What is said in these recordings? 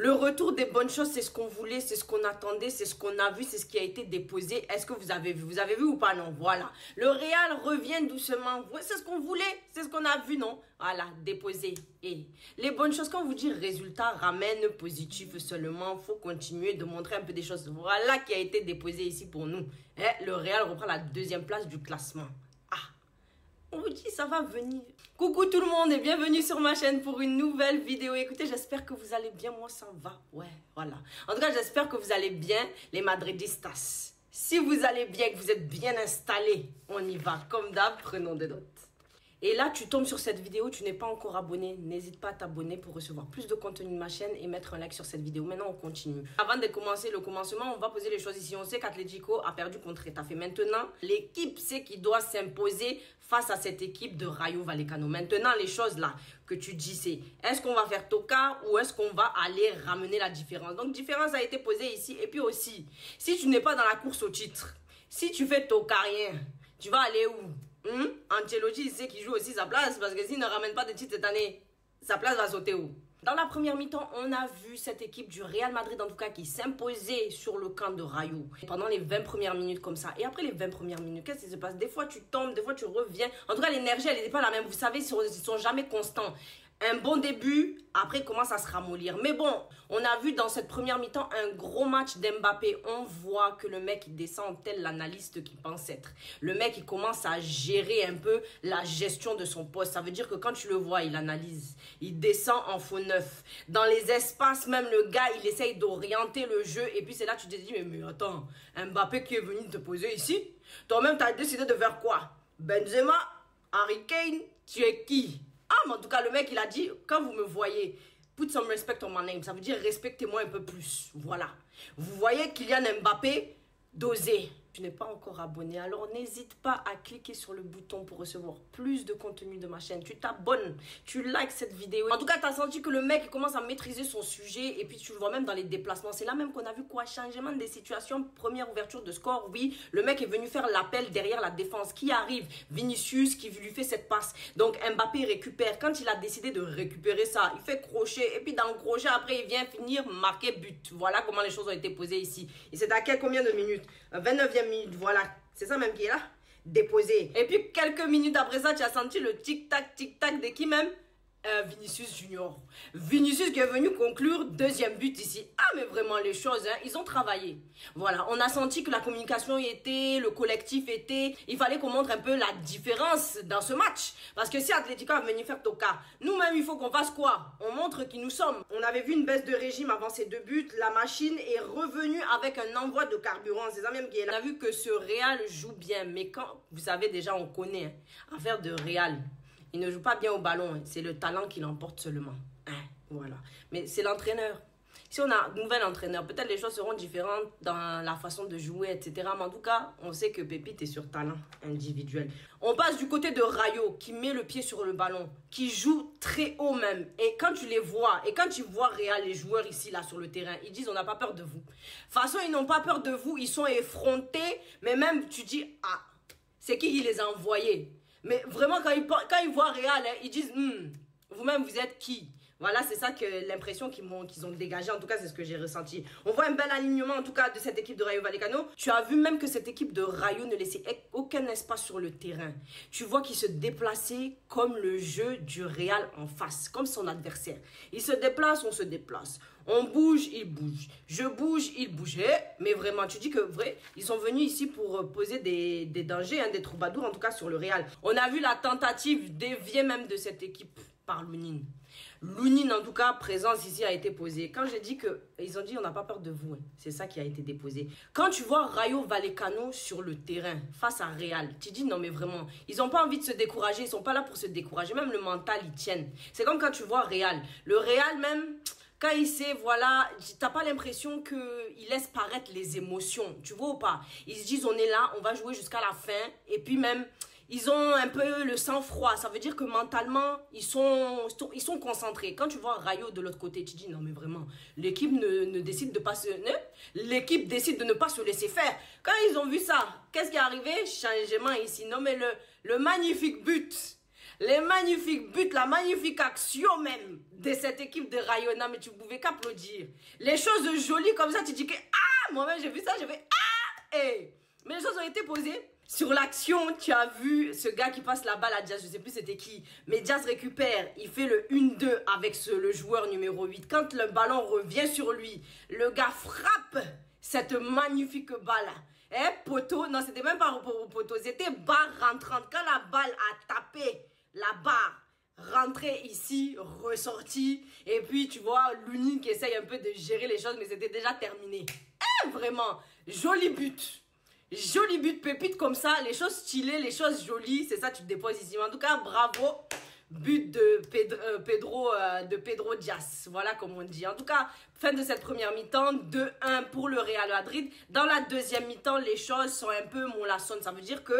Le retour des bonnes choses, c'est ce qu'on voulait, c'est ce qu'on attendait, c'est ce qu'on a vu, c'est ce qui a été déposé. Est-ce que vous avez vu? Vous avez vu ou pas? Non, voilà. Le Real revient doucement. C'est ce qu'on voulait, c'est ce qu'on a vu, non? Voilà, déposé. Et les bonnes choses, quand vous dites résultat, ramène positif seulement, faut continuer de montrer un peu des choses. Voilà qui a été déposé ici pour nous. Le Real reprend la deuxième place du classement. On vous dit, ça va venir. Coucou tout le monde et bienvenue sur ma chaîne pour une nouvelle vidéo. Écoutez, j'espère que vous allez bien. Moi, ça va. Ouais, voilà. En tout cas, j'espère que vous allez bien, les madridistas. Si vous allez bien, que vous êtes bien installés, on y va. Comme d'hab, prenons des notes. Et là, tu tombes sur cette vidéo, tu n'es pas encore abonné. N'hésite pas à t'abonner pour recevoir plus de contenu de ma chaîne et mettre un like sur cette vidéo. Maintenant, on continue. Avant de commencer le commencement, on va poser les choses ici. On sait qu'Atlético a perdu contre Getafe. Maintenant, l'équipe sait qu'il doit s'imposer face à cette équipe de Rayo Vallecano. Maintenant, les choses là que tu dis, c'est est-ce qu'on va faire toka ou est-ce qu'on va aller ramener la différence? Donc, différence a été posée ici. Et puis aussi, si tu n'es pas dans la course au titre, si tu fais toka rien, tu vas aller où? Ancelotti, il sait qu'il joue aussi sa place parce que s'il ne ramène pas de titre cette année, sa place va sauter où? Dans la première mi-temps, on a vu cette équipe du Real Madrid en tout cas qui s'imposait sur le camp de Rayo pendant les 20 premières minutes comme ça. Et après les 20 premières minutes, qu'est-ce qui se passe? Des fois tu tombes, des fois tu reviens. En tout cas, l'énergie, elle n'est pas la même. Vous savez, ils sont jamais constants. Un bon début, après il commence à se ramollir. Mais bon, on a vu dans cette première mi-temps un gros match d'Mbappé. On voit que le mec il descend tel l'analyste qu'il pense être. Le mec il commence à gérer un peu la gestion de son poste. Ça veut dire que quand tu le vois, il analyse. Il descend en faux neuf. Dans les espaces, même le gars, il essaye d'orienter le jeu. Et puis c'est là que tu te dis, mais attends, Mbappé qui est venu te poser ici, toi-même tu as décidé de faire quoi? Benzema, Harry Kane, tu es qui? Mais en tout cas, le mec, il a dit, quand vous me voyez, put some respect on my name. Ça veut dire, respectez-moi un peu plus. Voilà. Vous voyez Kylian Mbappé, dosé. Tu n'es pas encore abonné, alors n'hésite pas à cliquer sur le bouton pour recevoir plus de contenu de ma chaîne. Tu t'abonnes, tu likes cette vidéo. En tout cas, tu as senti que le mec commence à maîtriser son sujet et puis tu le vois même dans les déplacements. C'est là même qu'on a vu quoi? Changement des situations, première ouverture de score. Oui, le mec est venu faire l'appel derrière la défense. Qui arrive? Vinicius qui lui fait cette passe. Donc Mbappé récupère. Quand il a décidé de récupérer ça, il fait crochet et puis dans le crochet, après il vient finir marquer but. Voilà comment les choses ont été posées ici. Et c'est à combien de minutes? 29e minute, voilà, c'est ça même qui est là, déposé. Et puis quelques minutes après ça, tu as senti le tic-tac de qui même? Vinicius Junior. Vinicius qui est venu conclure deuxième but ici. Mais vraiment les choses, ils ont travaillé. Voilà, on a senti que la communication y était, le collectif était. Il fallait qu'on montre un peu la différence dans ce match. Parce que si Atlético a venu faire toka, nous-mêmes il faut qu'on fasse quoi? On montre qui nous sommes. On avait vu une baisse de régime avant ces deux buts. La machine est revenue avec un envoi de carburant. C'est ça même qui est là. On a vu que ce Real joue bien. Mais quand, vous savez déjà, on connaît affaire de Real. Il ne joue pas bien au ballon, c'est le talent qui l'emporte seulement. Voilà. Mais c'est l'entraîneur. Si on a un nouvel entraîneur, peut-être les choses seront différentes dans la façon de jouer, etc. Mais en tout cas, on sait que Pépite est sur talent individuel. On passe du côté de Rayo, qui met le pied sur le ballon, qui joue très haut même. Et quand tu les vois, et quand tu vois Real, les joueurs ici, là, sur le terrain, ils disent, on n'a pas peur de vous. De toute façon, ils n'ont pas peur de vous, ils sont effrontés. Mais même, tu dis, c'est qui les a envoyés? Mais vraiment, quand ils voient Real, ils disent, vous-même, vous êtes qui? Voilà, c'est ça que l'impression qu'ils ont dégagé. En tout cas, c'est ce que j'ai ressenti. On voit un bel alignement, en tout cas, de cette équipe de Rayo Vallecano. Tu as vu même que cette équipe de Rayo ne laissait aucun espace sur le terrain. Tu vois qu'ils se déplaçaient comme le jeu du Real en face, comme son adversaire. Ils se déplacent, on se déplace. On bouge, ils bougent. Je bouge, ils bougent. Mais vraiment, tu dis que vrai, ils sont venus ici pour poser des dangers, des troubadours, en tout cas sur le Real. On a vu la tentative déviée même de cette équipe par Lunin. Lunin, en tout cas, présence ici a été posée. Quand j'ai dit que ils ont dit on n'a pas peur de vous, c'est ça qui a été déposé. Quand tu vois Rayo Vallecano sur le terrain face à Real, tu dis non mais vraiment, ils n'ont pas envie de se décourager, ils sont pas là pour se décourager, même le mental ils tiennent. C'est comme quand tu vois Real. Le Real même, quand il sait, voilà, t'as pas l'impression qu'il laisse paraître les émotions, tu vois ou pas? Ils se disent on est là, on va jouer jusqu'à la fin et puis même ils ont un peu le sang-froid. Ça veut dire que mentalement, ils sont concentrés. Quand tu vois Rayo de l'autre côté, tu dis non mais vraiment, l'équipe ne décide de pas se... L'équipe décide de ne pas se laisser faire. Quand ils ont vu ça, qu'est-ce qui est arrivé? Changement ici. Non mais le magnifique but. les magnifiques buts, la magnifique action même de cette équipe de Rayonna, mais tu ne pouvais qu'applaudir. Les choses jolies comme ça, tu dis que ah, moi-même j'ai vu ça, j'ai fait ah, hey. Mais les choses ont été posées. Sur l'action, tu as vu ce gars qui passe la balle à Diaz, je ne sais plus c'était qui, mais Diaz récupère, il fait le 1-2 avec le joueur numéro 8. Quand le ballon revient sur lui, le gars frappe cette magnifique balle. Poteau, non, c'était même pas poteau, c'était barre rentrante. Quand la balle a tapé la barre, rentrée ici, ressortie, et puis tu vois, Lounine qui essaye un peu de gérer les choses, mais c'était déjà terminé. Vraiment, joli but. Joli but, pépite comme ça, les choses stylées, les choses jolies, c'est ça tu te déposes ici. En tout cas, bravo, but de Pedro Diaz, voilà comme on dit. En tout cas, fin de cette première mi-temps, 2-1 pour le Real Madrid. Dans la deuxième mi-temps, les choses sont un peu mollassonnes, ça veut dire que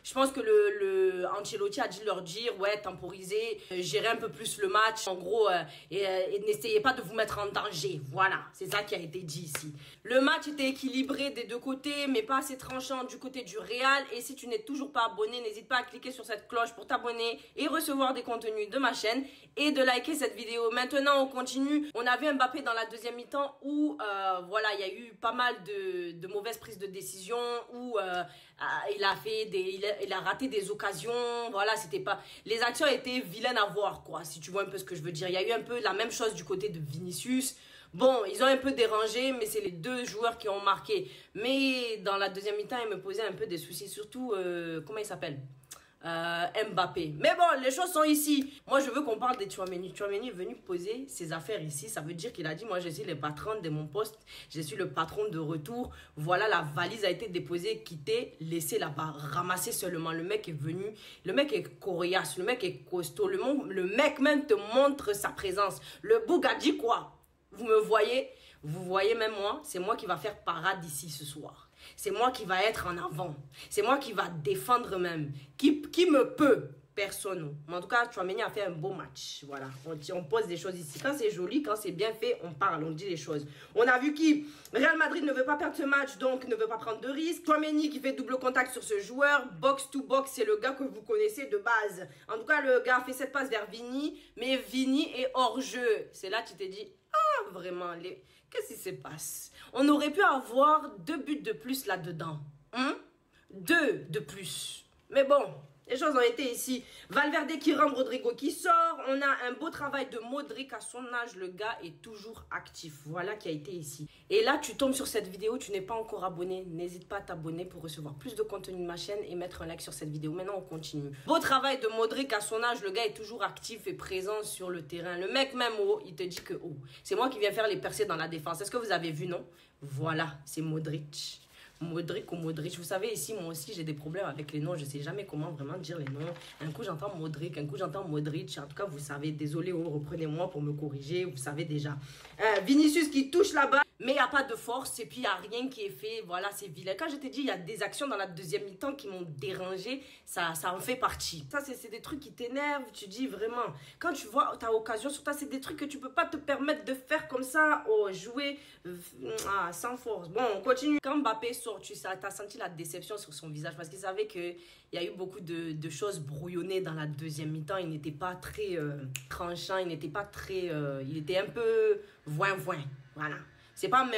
je pense que Ancelotti a dû leur dire, ouais, temporisez, gérez un peu plus le match. En gros, et n'essayez pas de vous mettre en danger. Voilà, c'est ça qui a été dit ici. Le match était équilibré des deux côtés, mais pas assez tranchant du côté du Real. Et si tu n'es toujours pas abonné, n'hésite pas à cliquer sur cette cloche pour t'abonner et recevoir des contenus de ma chaîne et de liker cette vidéo. Maintenant, on continue. On a vu Mbappé dans la deuxième mi-temps où, voilà, il y a eu pas mal de mauvaises prises de décision, où il a raté des occasions, voilà, c'était pas... Les actions étaient vilaines à voir, quoi, si tu vois un peu ce que je veux dire. Il y a eu un peu la même chose du côté de Vinicius. Bon, ils ont un peu dérangé, mais c'est les deux joueurs qui ont marqué. Mais dans la deuxième mi-temps, ils me posaient un peu des soucis, surtout, comment il s'appelle Mbappé. Mais bon, les choses sont ici. Moi, je veux qu'on parle de Tchouaméni. Tchouaméni est venu poser ses affaires ici. Ça veut dire qu'il a dit, moi, je suis le patron de mon poste. Je suis le patron de retour. Voilà, la valise a été déposée, quittée, laissée là-bas, ramassée seulement. Le mec est venu. Le mec est coriace. Le mec est costaud. Le mec même te montre sa présence. Le boug a dit quoi? Vous me voyez? Vous voyez même moi? C'est moi qui va faire parade ici ce soir. C'est moi qui va être en avant. C'est moi qui va défendre même. Qui me peut? Personne. Mais en tout cas, Tchouaméni a fait un beau match. Voilà. On pose des choses ici. Quand c'est joli, quand c'est bien fait, on parle, on dit les choses. On a vu qui? Real Madrid ne veut pas perdre ce match, donc ne veut pas prendre de risques. Tchouaméni qui fait double contact sur ce joueur. Box to box, c'est le gars que vous connaissez de base. En tout cas, le gars fait cette passe vers Vini. Mais Vini est hors jeu. C'est là que tu t'es dit, ah, vraiment, qu'est-ce qui se passe? On aurait pu avoir 2 buts de plus là-dedans. 2 de plus. Mais bon, les choses ont été ici. Valverde qui rentre, Rodrigo qui sort. On a un beau travail de Modric à son âge. Le gars est toujours actif. Voilà qui a été ici. Et là, tu tombes sur cette vidéo, tu n'es pas encore abonné. N'hésite pas à t'abonner pour recevoir plus de contenu de ma chaîne et mettre un like sur cette vidéo. Maintenant, on continue. Beau travail de Modric à son âge. Le gars est toujours actif et présent sur le terrain. Le mec, même il te dit que c'est moi qui viens faire les percées dans la défense. Est-ce que vous avez vu, non? Voilà, c'est Modric. Modric ou Modric. Vous savez, ici, moi aussi, j'ai des problèmes avec les noms. Je ne sais jamais comment vraiment dire les noms. Un coup, j'entends Modric, un coup, j'entends Modric. En tout cas, vous savez, désolé, reprenez-moi pour me corriger. Vous savez déjà. Vinicius qui touche la balle, mais il n'y a pas de force et puis il n'y a rien qui est fait. Voilà, c'est vilain. Quand je t'ai dit, il y a des actions dans la deuxième mi-temps qui m'ont dérangé. Ça en fait partie. Ça, c'est des trucs qui t'énervent. Tu dis vraiment, quand tu vois ta occasion sur toi, c'est des trucs que tu ne peux pas te permettre de faire comme ça. Jouer sans force. Bon, on continue. Quand Mbappé sort, tu as senti la déception sur son visage parce qu'il savait qu'il y a eu beaucoup de choses brouillonnées dans la deuxième mi-temps. Il n'était pas très tranchant, il n'était pas très... il était un peu voin-voin, voilà. C'est pas moins,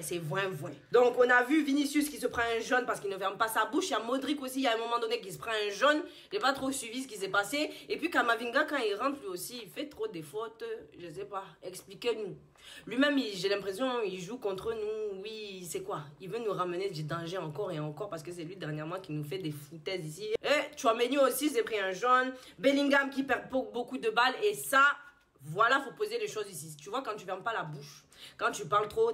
c'est voin. Donc, on a vu Vinicius qui se prend un jaune parce qu'il ne ferme pas sa bouche. Il y a Modric aussi, il y a un moment donné qui se prend un jaune. Je n'ai pas trop suivi ce qui s'est passé. Et puis, Kamavinga, quand il rentre, lui aussi, il fait trop des fautes. Je sais pas, expliquez-nous. Lui-même, j'ai l'impression il joue contre nous. Oui, c'est quoi? Il veut nous ramener du danger encore et encore parce que c'est lui dernièrement qui nous fait des foutaises ici. Et Tchouaméni aussi s'est pris un jaune. Bellingham qui perd beaucoup de balles. Et ça, voilà, faut poser les choses ici. Tu vois, quand tu fermes pas la bouche, quand tu parles trop,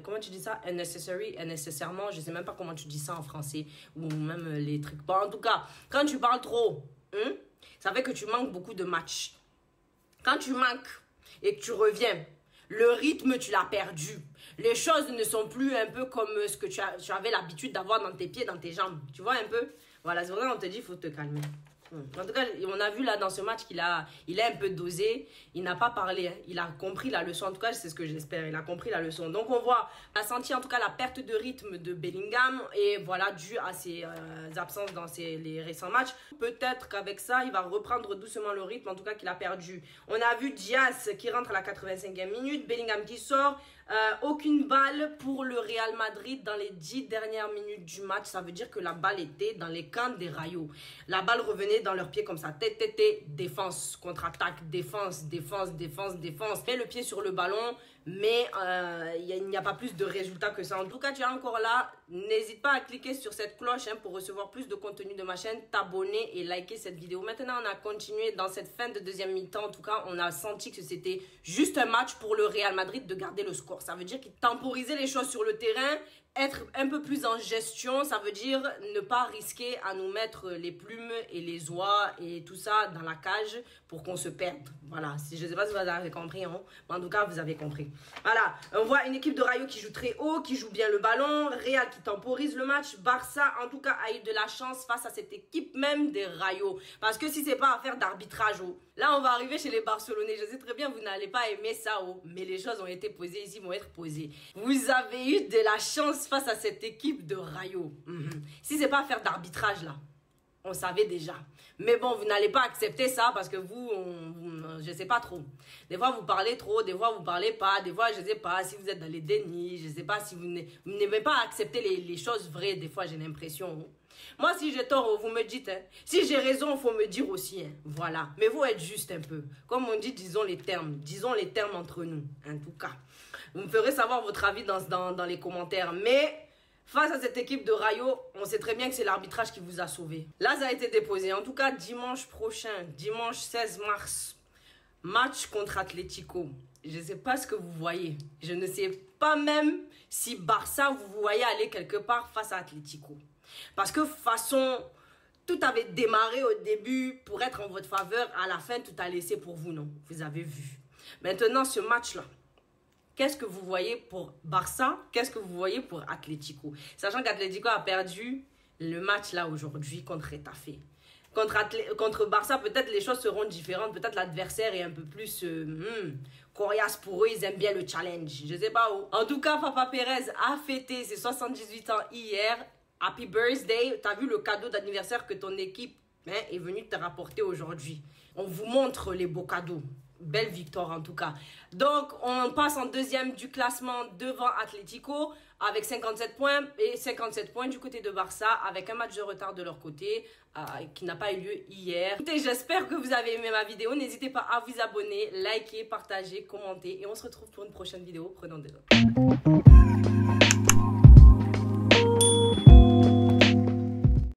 comment tu dis ça? Nécessairement, je sais même pas comment tu dis ça en français, ou même les trucs. Bon, en tout cas, quand tu parles trop, ça fait que tu manques beaucoup de matchs. Quand tu manques et que tu reviens, le rythme, tu l'as perdu. Les choses ne sont plus un peu comme ce que tu avais l'habitude d'avoir dans tes pieds, dans tes jambes. Tu vois un peu? Voilà, c'est vrai, on te dit, il faut te calmer. En tout cas, on a vu là dans ce match qu'il a, il est un peu dosé. Il n'a pas parlé. Hein. Il a compris la leçon. En tout cas, c'est ce que j'espère. Il a compris la leçon. Donc, on a senti en tout cas la perte de rythme de Bellingham. Et voilà, dû à ses absences dans les récents matchs. Peut-être qu'avec ça, il va reprendre doucement le rythme. En tout cas, qu'il a perdu. On a vu Diaz qui rentre à la 85e minute. Bellingham qui sort. Aucune balle pour le Real Madrid dans les 10 dernières minutes du match. Ça veut dire que la balle était dans les camps des Rayos. La balle revenait dans leurs pieds comme ça. Défense, contre-attaque, défense. Mets le pied sur le ballon, mais il n'y a pas plus de résultats que ça. En tout cas, tu es encore là. N'hésite pas à cliquer sur cette cloche pour recevoir plus de contenu de ma chaîne, t'abonner et liker cette vidéo. Maintenant, on a continué dans cette fin de deuxième mi-temps. En tout cas, on a senti que c'était juste un match pour le Real Madrid de garder le score. Ça veut dire qu'il temporisait les choses sur le terrain, être un peu plus en gestion, ça veut dire ne pas risquer à nous mettre les plumes et les oies et tout ça dans la cage pour qu'on se perde. Voilà, je ne sais pas si vous avez compris, hein, mais en tout cas, vous avez compris. Voilà, on voit une équipe de Rayo qui joue très haut, qui joue bien le ballon, Real qui temporise le match. Barça, en tout cas, a eu de la chance face à cette équipe même des Rayo. Parce que si ce n'est pas affaire d'arbitrage, là, on va arriver chez les Barcelonais. Je sais très bien, vous n'allez pas aimer ça, mais les choses ont été posées ici, vont être posées. Vous avez eu de la chance face à cette équipe de Rayo. Si c'est pas affaire d'arbitrage là, on savait déjà. Mais bon, vous n'allez pas accepter ça parce que vous, je sais pas trop. Des fois, vous parlez trop, des fois, vous parlez pas. Des fois, je sais pas si vous êtes dans les dénis. Je sais pas si vous n'aimez pas accepter les choses vraies. Des fois, j'ai l'impression. Moi, si j'ai tort, vous me dites. Hein. Si j'ai raison, il faut me dire aussi. Hein. Voilà. Mais vous êtes juste un peu. Comme on dit, disons les termes. Disons les termes entre nous. En tout cas. Vous me ferez savoir votre avis dans les commentaires. Mais face à cette équipe de Rayo, on sait très bien que c'est l'arbitrage qui vous a sauvé. Là, ça a été déposé. En tout cas, dimanche prochain, dimanche 16 mars, match contre Atlético. Je ne sais pas ce que vous voyez. Je ne sais pas même si Barça, vous voyez aller quelque part face à Atlético. Parce que façon, tout avait démarré au début pour être en votre faveur. À la fin, tout a laissé pour vous, non? Vous avez vu. Maintenant, ce match-là, qu'est-ce que vous voyez pour Barça? Qu'est-ce que vous voyez pour Atlético? Sachant qu'Atlético a perdu le match là aujourd'hui contre Retafe. Contre Barça, peut-être les choses seront différentes. Peut-être l'adversaire est un peu plus coriace pour eux. Ils aiment bien le challenge. Je ne sais pas où. En tout cas, Papa Pérez a fêté ses 78 ans hier. Happy birthday. Tu as vu le cadeau d'anniversaire que ton équipe est venue te rapporter aujourd'hui. On vous montre les beaux cadeaux. Belle victoire en tout cas. Donc, on passe en deuxième du classement devant Atlético avec 57 points et 57 points du côté de Barça avec un match de retard de leur côté qui n'a pas eu lieu hier. Écoutez, j'espère que vous avez aimé ma vidéo. N'hésitez pas à vous abonner, liker, partager, commenter et on se retrouve pour une prochaine vidéo. Prenons des notes.